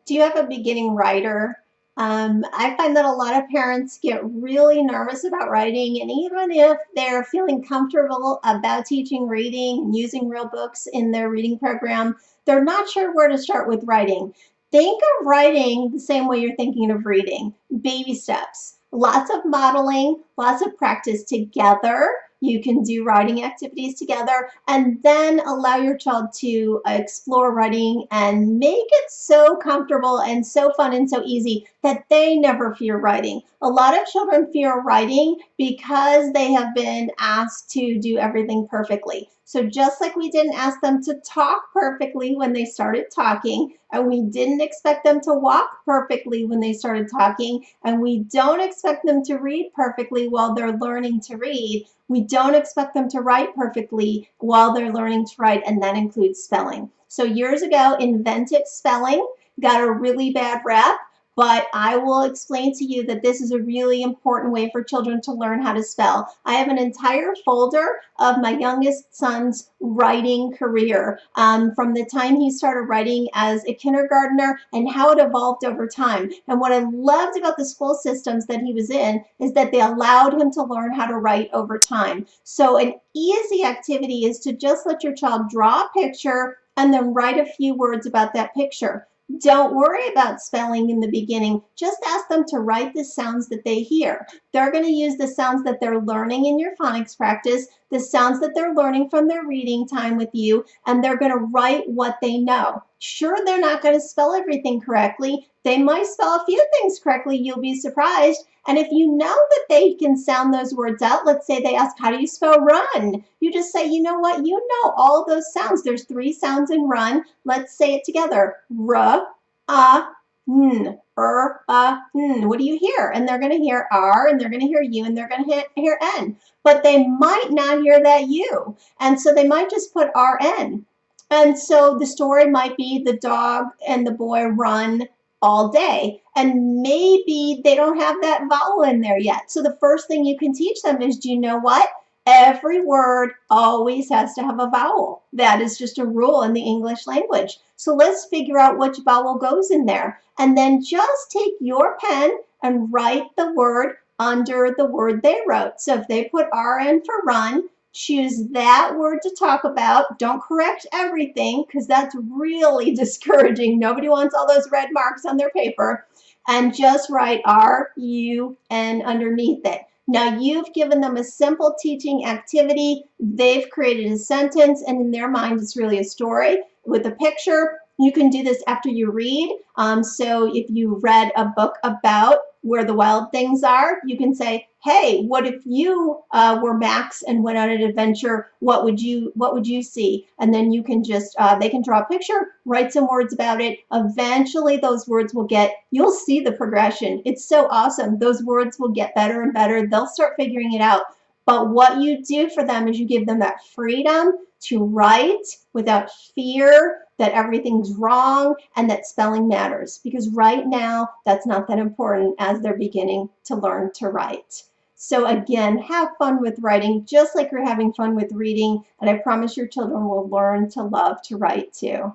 Do you have a beginning writer? I find that a lot of parents get really nervous about writing, and even if they're feeling comfortable about teaching reading and using real books in their reading program, they're not sure where to start with writing. Think of writing the same way you're thinking of reading, baby steps. Lots of modeling, lots of practice together. You can do writing activities together and then allow your child to explore writing and make it so comfortable and so fun and so easy that they never fear writing. A lot of children fear writing because they have been asked to do everything perfectly. So just like we didn't ask them to talk perfectly when they started talking, and we didn't expect them to walk perfectly when they started talking, and we don't expect them to read perfectly while they're learning to read, we don't expect them to write perfectly while they're learning to write, and that includes spelling. So years ago, inventive spelling got a really bad rap, but I will explain to you that this is a really important way for children to learn how to spell. I have an entire folder of my youngest son's writing career from the time he started writing as a kindergartner and how it evolved over time. And what I loved about the school systems that he was in is that they allowed him to learn how to write over time. So an easy activity is to just let your child draw a picture and then write a few words about that picture. Don't worry about spelling in the beginning. Just ask them to write the sounds that they hear. They're going to use the sounds that they're learning in your phonics practice, the sounds that they're learning from their reading time with you, and they're going to write what they know. Sure, they're not going to spell everything correctly. They might spell a few things correctly. You'll be surprised. And if you know that they can sound those words out, let's say they ask, how do you spell run? You just say, you know what? You know all those sounds. There's 3 sounds in run. Let's say it together. R, n, n. What do you hear? And they're going to hear R, and they're going to hear U, and they're going to hear N. But they might not hear that U. And so they might just put RN. And so the story might be the dog and the boy run all day. And maybe they don't have that vowel in there yet. So the first thing you can teach them is, do you know what? Every word always has to have a vowel. That is just a rule in the English language. So let's figure out which vowel goes in there. And then just take your pen and write the word under the word they wrote. So if they put RN for run, choose that word to talk about. Don't correct everything because that's really discouraging. Nobody wants all those red marks on their paper. And just write RUN underneath it. Now you've given them a simple teaching activity. They've created a sentence, and in their mind it's really a story with a picture. You can do this after you read. So if you read a book about where the wild things are, you can say, hey, what if you were Max and went on an adventure? What would you see? And then you can just, they can draw a picture, write some words about it. Eventually those words will you'll see the progression. It's so awesome. Those words will get better and better. They'll start figuring it out. But what you do for them is you give them that freedom to write without fear that everything's wrong and that spelling matters. Because right now, that's not that important as they're beginning to learn to write. So again, have fun with writing just like you're having fun with reading. And I promise your children will learn to love to write too.